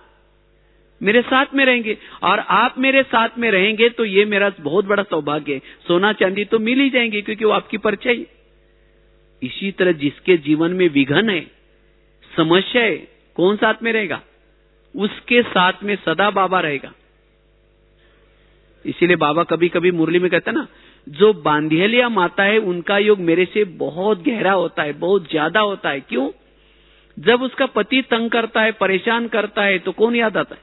मेरे साथ में रहेंगे, और आप मेरे साथ में रहेंगे तो ये मेरा बहुत बड़ा सौभाग्य है। सोना चांदी तो मिल ही जाएंगे क्योंकि वो आपकी परछाई। इसी तरह जिसके जीवन में विघ्न है, समस्या है, कौन साथ में रहेगा? उसके साथ में सदा बाबा रहेगा। इसीलिए बाबा कभी कभी मुरली में कहता ना, जो बांधियलिया माता है उनका योग मेरे से बहुत गहरा होता है, बहुत ज्यादा होता है। क्यों? जब उसका पति तंग करता है, परेशान करता है, तो कौन याद आता है?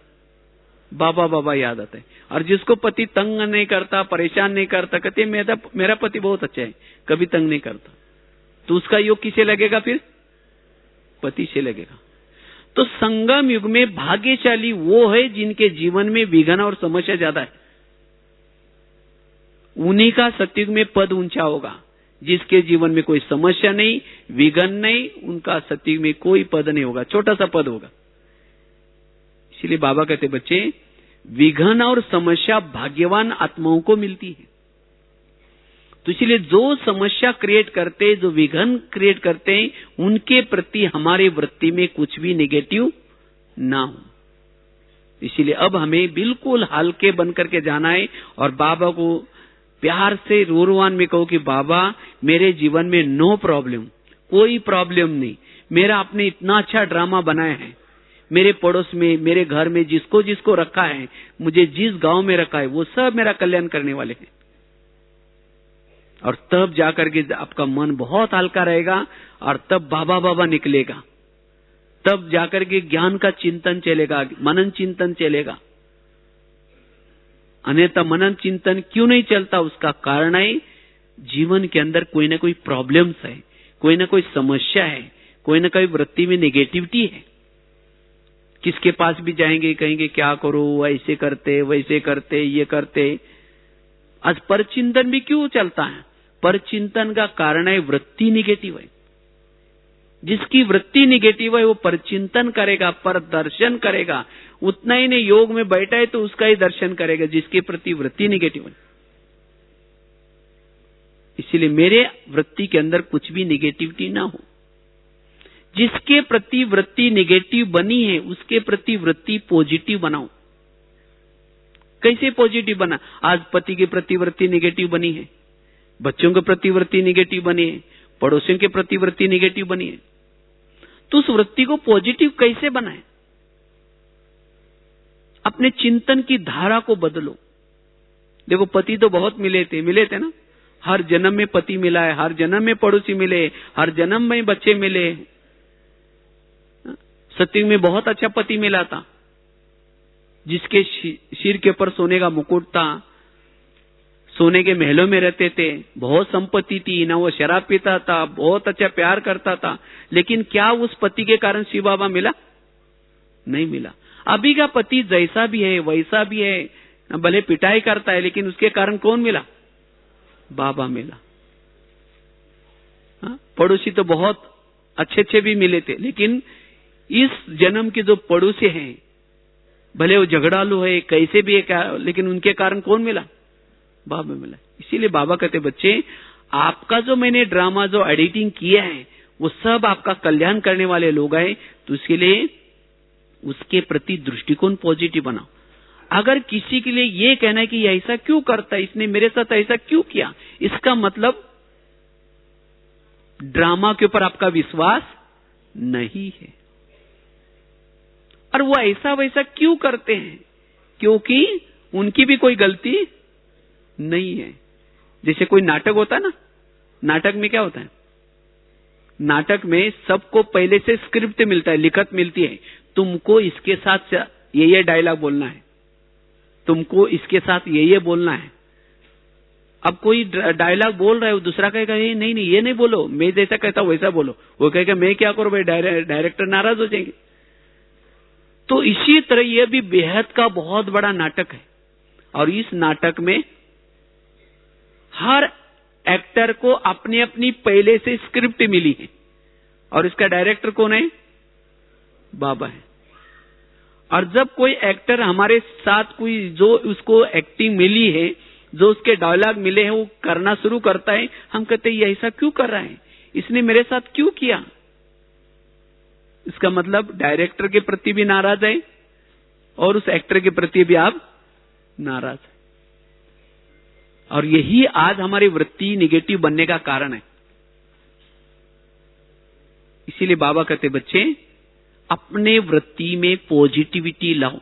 बाबा बाबा याद आता है। और जिसको पति तंग नहीं करता, परेशान नहीं करता, कहते मेरा पति बहुत अच्छा है, कभी तंग नहीं करता, तो उसका योग किसे लगेगा? फिर पति से लगेगा। तो संगम युग में भाग्यशाली वो है जिनके जीवन में विघ्न और समस्या ज्यादा है। उन्हीं का सतयुग में पद ऊंचा होगा। जिसके जीवन में कोई समस्या नहीं, विघ्न नहीं, उनका सतयुग में कोई पद नहीं होगा, छोटा सा पद होगा। इसलिए बाबा कहते बच्चे, विघ्न और समस्या भाग्यवान आत्माओं को मिलती है। तो इसलिए जो समस्या क्रिएट करते, जो विघ्न क्रिएट करते हैं, उनके प्रति हमारे वृत्ति में कुछ भी नेगेटिव ना हो। इसीलिए अब हमें बिल्कुल हल्के बन करके जाना है और बाबा को प्यार से रोरवान में कहो कि बाबा मेरे जीवन में नो प्रॉब्लम, कोई प्रॉब्लम नहीं। मेरा आपने इतना अच्छा ड्रामा बनाया है, मेरे पड़ोस में, मेरे घर में जिसको जिसको रखा है, मुझे जिस गांव में रखा है, वो सब मेरा कल्याण करने वाले हैं। और तब जाकर के आपका मन बहुत हल्का रहेगा और तब बाबा बाबा निकलेगा। तब जाकर के ज्ञान का चिंतन चलेगा, मनन चिंतन चलेगा। अन्यथा मनन चिंतन क्यों नहीं चलता? उसका कारण है जीवन के अंदर कोई ना कोई प्रॉब्लम्स है, कोई ना कोई समस्या है, कोई ना कोई वृत्ति में नेगेटिविटी है। किसके पास भी जाएंगे कहेंगे क्या करो, ऐसे करते, वैसे करते, ये करते। आज परचिंतन भी क्यों चलता है? परचिंतन का कारण है वृत्ति निगेटिव है। जिसकी वृत्ति निगेटिव है वो परचिंतन करेगा, पर दर्शन करेगा। उतना ही नहीं, योग में बैठा है तो उसका ही दर्शन करेगा जिसके प्रति वृत्ति निगेटिव है। इसलिए मेरे वृत्ति के अंदर कुछ भी निगेटिविटी ना हो। जिसके प्रति वृत्ति निगेटिव बनी है उसके प्रति वृत्ति पॉजिटिव बनाओ। कैसे पॉजिटिव बना? आज पति के प्रति वृत्ति निगेटिव बनी है, बच्चों के प्रति वृत्ति निगेटिव बनी है, पड़ोसियों के प्रति वृत्ति निगेटिव बनी है। तो उस वृत्ति को पॉजिटिव कैसे बनाए? अपने चिंतन की धारा को बदलो। देखो पति तो बहुत मिले थे ना, हर जन्म में पति मिला है, हर जन्म में पड़ोसी मिले, हर जन्म में बच्चे मिले। सत्युग में बहुत अच्छा पति मिला था, जिसके सिर के ऊपर सोने का मुकुट था, सोने के महलों में रहते थे, बहुत संपत्ति थी, ना वो शराब पीता था, बहुत अच्छा प्यार करता था। लेकिन क्या उस पति के कारण शिव बाबा मिला? नहीं मिला। अभी का पति जैसा भी है वैसा भी है, भले पिटाई करता है, लेकिन उसके कारण कौन मिला? बाबा मिला। पड़ोसी तो बहुत अच्छे अच्छे भी मिले थे, लेकिन इस जन्म के जो पड़ोसी हैं, भले वो झगड़ालू है, कैसे भी है, लेकिन उनके कारण कौन मिला? बाबा मिला। इसीलिए बाबा कहते बच्चे, आपका जो मैंने ड्रामा जो एडिटिंग किया है वो सब आपका कल्याण करने वाले लोग हैं, तो इसके लिए उसके प्रति दृष्टिकोण पॉजिटिव बनाओ। अगर किसी के लिए ये कहना है कि ऐसा क्यों करता है, इसने मेरे साथ ऐसा क्यों किया, इसका मतलब ड्रामा के ऊपर आपका विश्वास नहीं है। और वो ऐसा वैसा क्यों करते हैं? क्योंकि उनकी भी कोई गलती नहीं है। जैसे कोई नाटक होता है ना, नाटक में क्या होता है? नाटक में सबको पहले से स्क्रिप्ट मिलता है, लिखत मिलती है, तुमको इसके साथ ये डायलॉग बोलना है, तुमको इसके साथ ये बोलना है। अब कोई डायलॉग बोल रहा है, वो दूसरा कहेगा ये नहीं नहीं ये नहीं बोलो, मैं जैसा कहता हूं वैसा बोलो। वो कहेगा मैं क्या करूं भाई, डायरेक्टर नाराज हो जाएंगे। तो इसी तरह यह भी बेहद का बहुत बड़ा नाटक है, और इस नाटक में हर एक्टर को अपनी अपनी पहले से स्क्रिप्ट मिली है, और इसका डायरेक्टर कौन है? बाबा है। और जब कोई एक्टर हमारे साथ कोई जो उसको एक्टिंग मिली है, जो उसके डायलॉग मिले हैं, वो करना शुरू करता है, हम कहते हैं ये ऐसा क्यों कर रहा है, इसने मेरे साथ क्यों किया? इसका मतलब डायरेक्टर के प्रति भी नाराज है और उस एक्टर के प्रति भी आप नाराज है। और यही आज हमारी वृत्ति निगेटिव बनने का कारण है। इसीलिए बाबा कहते बच्चे, अपने वृत्ति में पॉजिटिविटी लाओ,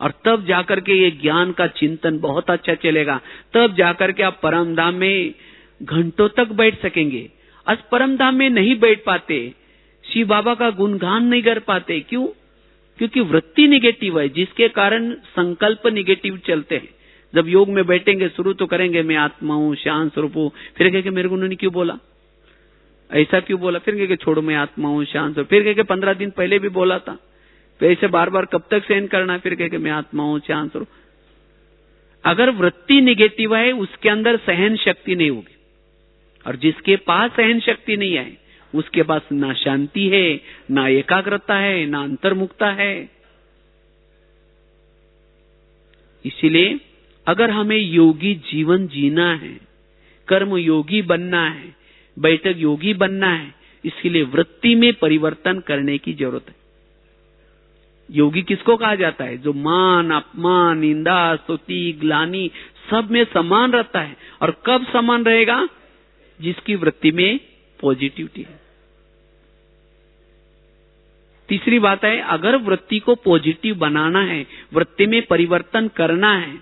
और तब जाकर के ये ज्ञान का चिंतन बहुत अच्छा चलेगा। तब जाकर के आप परम धाम में घंटों तक बैठ सकेंगे। आज परम धाम में नहीं बैठ पाते, शिव बाबा का गुणगान नहीं कर पाते। क्यों? क्योंकि वृत्ति निगेटिव है, जिसके कारण संकल्प निगेटिव चलते हैं। जब योग में बैठेंगे, शुरू तो करेंगे मैं आत्मा हूं, शांत स्वरूप हूं, फिर कहेंगे मेरे को उन्होंने क्यों बोला, ऐसा क्यों बोला, फिर कहेंगे छोड़ो मैं आत्मा हूं, शांत स्वरूप, फिर कहेंगे 15 दिन पहले भी बोला था, तो ऐसे बार बार कब तक सहन करना, फिर कहेंगे मैं आत्मा हूं, शांत स्वरूप। अगर वृत्ति निगेटिव है, उसके अंदर सहन शक्ति नहीं होगी, और जिसके पास सहन शक्ति नहीं है, उसके पास ना शांति है, ना एकाग्रता है, ना अंतर्मुखता है। इसीलिए अगर हमें योगी जीवन जीना है, कर्म योगी बनना है, बैठक योगी बनना है, इसके लिए वृत्ति में परिवर्तन करने की जरूरत है। योगी किसको कहा जाता है? जो मान, अपमान, निंदा, स्तुति, ग्लानि सब में समान रहता है। और कब समान रहेगा? जिसकी वृत्ति में पॉजिटिविटी है। तीसरी बात है, अगर वृत्ति को पॉजिटिव बनाना है, वृत्ति में परिवर्तन करना है,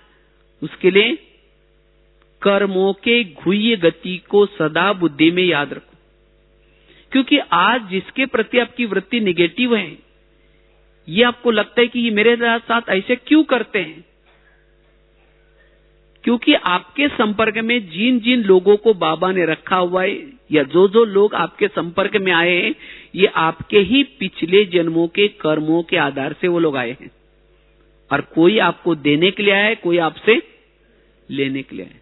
उसके लिए कर्मों के गुह्य गति को सदा बुद्धि में याद रखो। क्योंकि आज जिसके प्रति आपकी वृत्ति निगेटिव है, ये आपको लगता है कि ये मेरे साथ ऐसे क्यों करते हैं, क्योंकि आपके संपर्क में जिन जिन लोगों को बाबा ने रखा हुआ है, या जो जो लोग आपके संपर्क में आए हैं, ये आपके ही पिछले जन्मों के कर्मों के आधार से वो लोग आए हैं। और कोई आपको देने के लिए आया है, कोई आपसे लेने के लिए आया है।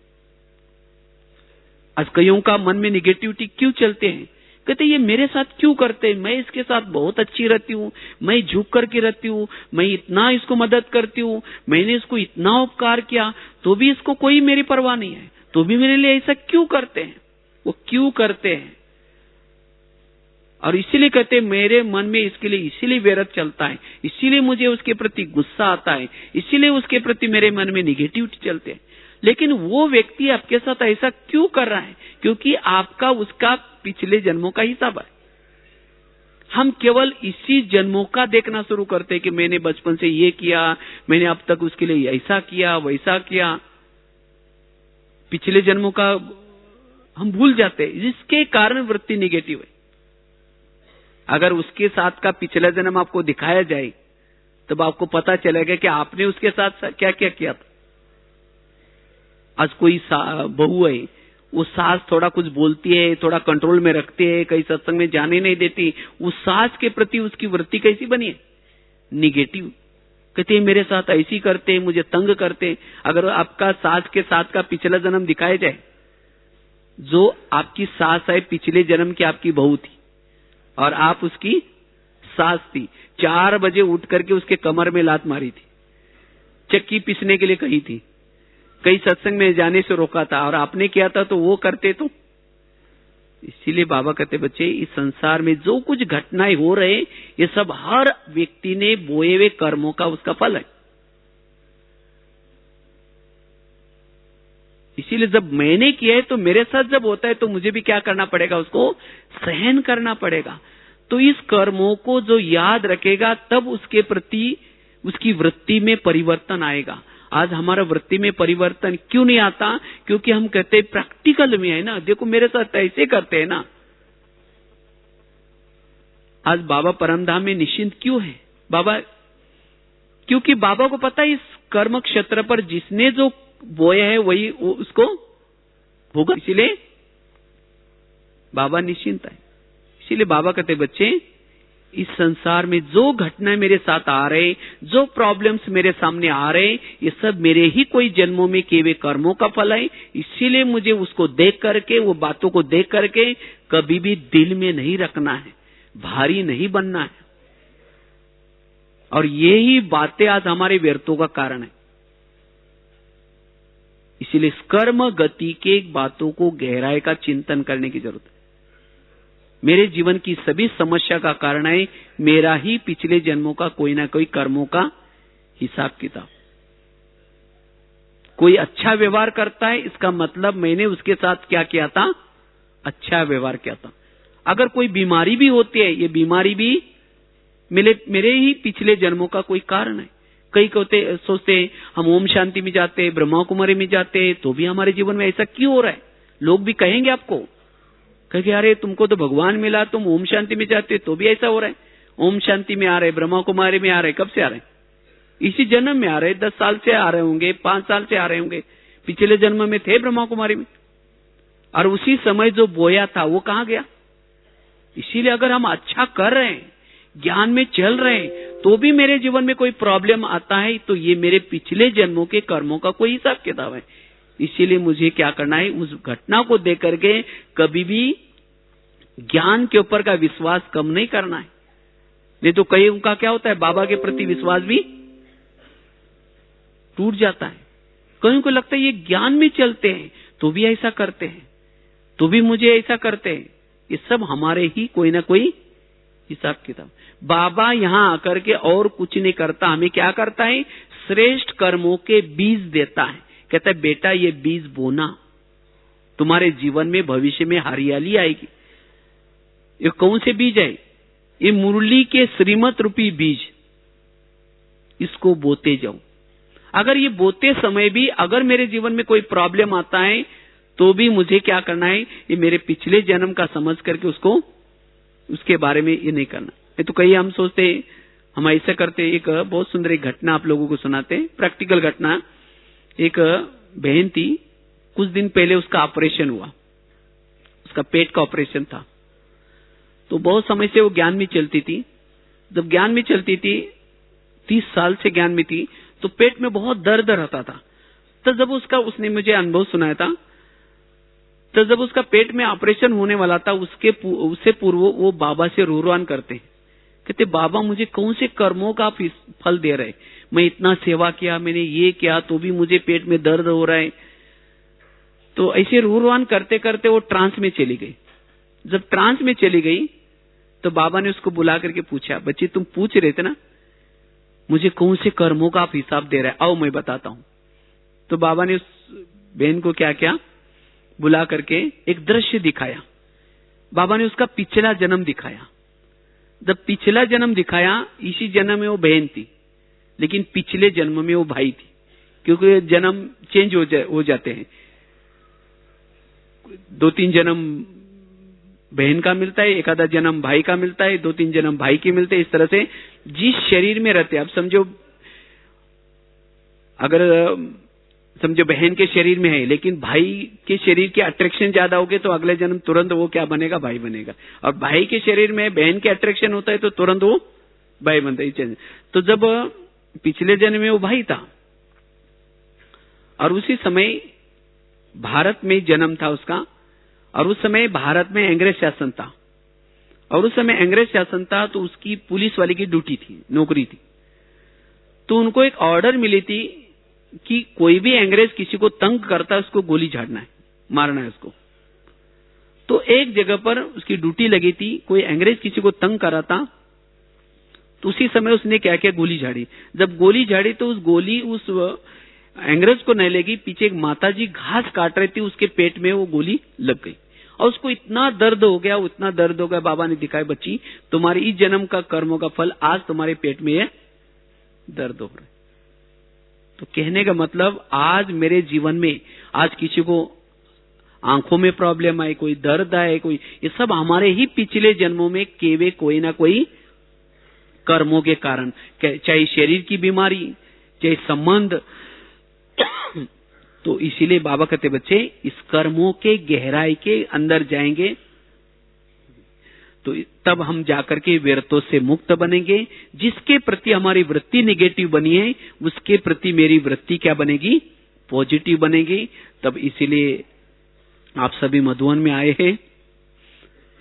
आज कईयों का मन में निगेटिविटी क्यों चलते हैं? कहते ये मेरे साथ क्यों करते हैं, मैं इसके साथ बहुत अच्छी रहती हूँ, मैं झुक करके रहती हूँ, मैं इतना इसको मदद करती हूँ, मैंने इसको इतना उपकार किया, तो भी इसको कोई मेरी परवाह नहीं है, तो भी मेरे लिए ऐसा क्यों करते हैं? वो क्यों करते हैं? और इसीलिए कहते मेरे मन में इसके लिए इसीलिए वैरत चलता है, इसीलिए मुझे उसके प्रति गुस्सा आता है, इसीलिए उसके प्रति मेरे मन में निगेटिविटी चलते हैं। लेकिन वो व्यक्ति आपके साथ ऐसा क्यों कर रहा है? क्योंकि आपका उसका पिछले जन्मों का हिसाब है। हम केवल इसी जन्मों का देखना शुरू करते हैं कि मैंने बचपन से ये किया, मैंने अब तक उसके लिए ऐसा किया, वैसा किया। पिछले जन्मों का हम भूल जाते हैं, जिसके कारण वृत्ति निगेटिव है। अगर उसके साथ का पिछला जन्म आपको दिखाया जाए, तब आपको पता चलेगा कि आपने उसके साथ क्या क्या किया था। आज कोई बहू है, वो सास थोड़ा कुछ बोलती है, थोड़ा कंट्रोल में रखती है, कहीं सत्संग में जाने नहीं देती, उस सास के प्रति उसकी वृत्ति कैसी बनी है? निगेटिव। कहते हैं मेरे साथ ऐसी करते, मुझे तंग करते। अगर आपका सास के साथ का पिछला जन्म दिखाया जाए, जो आपकी सास है पिछले जन्म की आपकी बहू थी और आप उसकी सास थी। 4 बजे उठ करके उसके कमर में लात मारी थी, चक्की पीसने के लिए कही थी, कई सत्संग में जाने से रोका था और आपने किया था तो वो करते तो। इसीलिए बाबा कहते बच्चे इस संसार में जो कुछ घटनाएं हो रहे ये सब हर व्यक्ति ने बोए हुए कर्मों का उसका फल है। इसीलिए जब मैंने किया है तो मेरे साथ जब होता है तो मुझे भी क्या करना पड़ेगा, उसको सहन करना पड़ेगा। तो इस कर्मों को जो याद रखेगा तब उसके प्रति उसकी वृत्ति में परिवर्तन आएगा। आज हमारा वृत्ति में परिवर्तन क्यों नहीं आता? क्योंकि हम कहते हैं प्रैक्टिकल में है ना, देखो मेरे साथ ऐसे करते हैं ना। आज बाबा परमधाम में निश्चिंत क्यों है बाबा? क्योंकि बाबा को पता है इस कर्म क्षेत्र पर जिसने जो बोया है वही उसको होगा, इसीलिए बाबा निश्चिंत है। इसीलिए बाबा कहते बच्चे इस संसार में जो घटनाएं मेरे साथ आ रहे, जो प्रॉब्लम्स मेरे सामने आ रहे, ये सब मेरे ही कोई जन्मों में किए हुए कर्मों का फल है। इसीलिए मुझे उसको देख करके, वो बातों को देख करके कभी भी दिल में नहीं रखना है, भारी नहीं बनना है। और यही बातें आज हमारे व्यर्थों का कारण है। इसीलिए कर्म गति के बातों को गहराई का चिंतन करने की जरूरत है। मेरे जीवन की सभी समस्या का कारण है मेरा ही पिछले जन्मों का कोई ना कोई कर्मों का हिसाब किताब। कोई अच्छा व्यवहार करता है इसका मतलब मैंने उसके साथ क्या किया था, अच्छा व्यवहार किया था। अगर कोई बीमारी भी होती है, ये बीमारी भी मेरे ही पिछले जन्मों का कोई कारण है। कई सोचते हम ओम शांति में जाते, ब्रह्मा कुमारी में जाते, तो भी हमारे जीवन में ऐसा क्यों हो रहा है? लोग भी कहेंगे आपको, कहेंगे अरे तुमको तो भगवान मिला, तुम ओम शांति में जाते तो भी ऐसा हो रहा है। ओम शांति में आ रहे, ब्रह्मा कुमारी में आ रहे, कब से आ रहे? इसी जन्म में आ रहे, 10 साल से आ रहे होंगे, 5 साल से आ रहे होंगे। पिछले जन्म में थे ब्रह्मा कुमारी में, और उसी समय जो बोया था वो कहां गया? इसीलिए अगर हम अच्छा कर रहे हैं, ज्ञान में चल रहे हैं, तो भी मेरे जीवन में कोई प्रॉब्लम आता है तो ये मेरे पिछले जन्मों के कर्मों का कोई हिसाब किताब है। इसीलिए मुझे क्या करना है, उस घटना को देख करके कभी भी ज्ञान के ऊपर का विश्वास कम नहीं करना है। नहीं तो कई उनका क्या होता है, बाबा के प्रति विश्वास भी टूट जाता है। कईयों को लगता है ये ज्ञान में चलते हैं तो भी ऐसा करते हैं, तो भी मुझे ऐसा करते हैं। ये सब हमारे ही कोई ना कोई हिसाब किताब। बाबा यहां आकर के और कुछ नहीं करता, हमें क्या करता है, श्रेष्ठ कर्मों के बीज देता है। कहता है बेटा ये बीज बोना, तुम्हारे जीवन में भविष्य में हरियाली आएगी। ये कौन से बीज है? ये मुरली के श्रीमत रूपी बीज, इसको बोते जाओ। अगर ये बोते समय भी अगर मेरे जीवन में कोई प्रॉब्लम आता है तो भी मुझे क्या करना है, ये मेरे पिछले जन्म का समझ करके उसको उसके बारे में ये नहीं करना। ये तो कई हम सोचते हम ऐसा करते। एक बहुत सुंदर एक घटना आप लोगों को सुनाते, प्रैक्टिकल घटना। एक बहन थी, कुछ दिन पहले उसका ऑपरेशन हुआ, उसका पेट का ऑपरेशन था। तो बहुत समय से वो ज्ञान में चलती थी। जब ज्ञान में चलती थी, 30 साल से ज्ञान में थी, तो पेट में बहुत दर्द रहता था। तो जब उसने मुझे अनुभव सुनाया था, तो जब उसका पेट में ऑपरेशन होने वाला था, उससे पूर्व वो बाबा से रोरवान करते, कहते बाबा मुझे कौन से कर्मों का आप फल दे रहे? मैं इतना सेवा किया, मैंने ये किया, तो भी मुझे पेट में दर्द हो रहा है। तो ऐसे रोरवान करते करते वो ट्रांस में चली गई। जब ट्रांस में चली गई तो बाबा ने उसको बुला करके पूछा, बच्ची तुम पूछ रहे थे ना मुझे कौन से कर्मों का आप हिसाब दे रहे हैं, आओ मैं बताता हूं। तो बाबा ने उस बहन को क्या किया, बुला करके एक दृश्य दिखाया। बाबा ने उसका पिछला जन्म दिखाया। जब पिछला जन्म दिखाया, इसी जन्म में वो बहन थी, लेकिन पिछले जन्म में वो भाई थी, क्योंकि जन्म चेंज हो जाते हैं। 2-3 जन्म बहन का मिलता है, एक आधा जन्म भाई का मिलता है, 2-3 जन्म भाई के मिलते हैं। इस तरह से जिस शरीर में रहते, अब समझो अगर समझो बहन के शरीर में है, लेकिन भाई के शरीर के अट्रैक्शन ज्यादा हो गए तो अगले जन्म तुरंत वो क्या बनेगा, भाई बनेगा। और भाई के शरीर में बहन के अट्रैक्शन होता है तो तुरंत वो भाई बनता है। तो जब पिछले जन्म में वो भाई था और उसी समय भारत में जन्म था उसका, और उस समय भारत में अंग्रेज शासन था, और उस समय अंग्रेज शासन था तो उसकी पुलिस वाले की ड्यूटी थी, नौकरी थी। तो उनको एक ऑर्डर मिली थी कि कोई भी अंग्रेज किसी को तंग करता है उसको गोली झाड़ना है, मारना है उसको। तो एक जगह पर उसकी ड्यूटी लगी थी, कोई अंग्रेज किसी को तंग कर रहा था, तो उसी समय उसने क्या किया, गोली झाड़ी। जब गोली झाड़ी तो उस गोली उस अंग्रेज को नहीं लगी, पीछे एक माताजी घास काट रही थी, उसके पेट में वो गोली लग गई और उसको इतना दर्द हो गया, इतना दर्द हो गया। बाबा ने दिखाया, बच्ची तुम्हारी इस जन्म का कर्मों का फल आज तुम्हारे पेट में ये दर्द हो रहा है। तो कहने का मतलब आज मेरे जीवन में आज किसी को आंखों में प्रॉब्लम आई, कोई दर्द आए, कोई, ये सब हमारे ही पिछले जन्मों में केवे कोई ना कोई कर्मों के कारण, चाहे शरीर की बीमारी, चाहे संबंध। तो इसीलिए बाबा कहते बच्चे इस कर्मों के गहराई के अंदर जाएंगे तो तब हम जाकर के व्यर्थों से मुक्त बनेंगे। जिसके प्रति हमारी वृत्ति निगेटिव बनी है उसके प्रति मेरी वृत्ति क्या बनेगी, पॉजिटिव बनेगी। तब इसीलिए आप सभी मधुवन में आए हैं।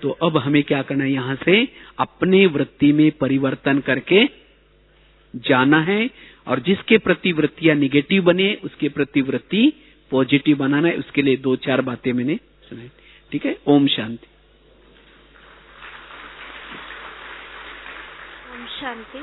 तो अब हमें क्या करना है, यहां से अपने वृत्ति में परिवर्तन करके जाना है, और जिसके प्रति वृत्तियां निगेटिव बने उसके प्रति वृत्ति पॉजिटिव बनाना है। उसके लिए 2-4 बातें मैंने सुनाई। ठीक है, ओम शांति। ओम शांति।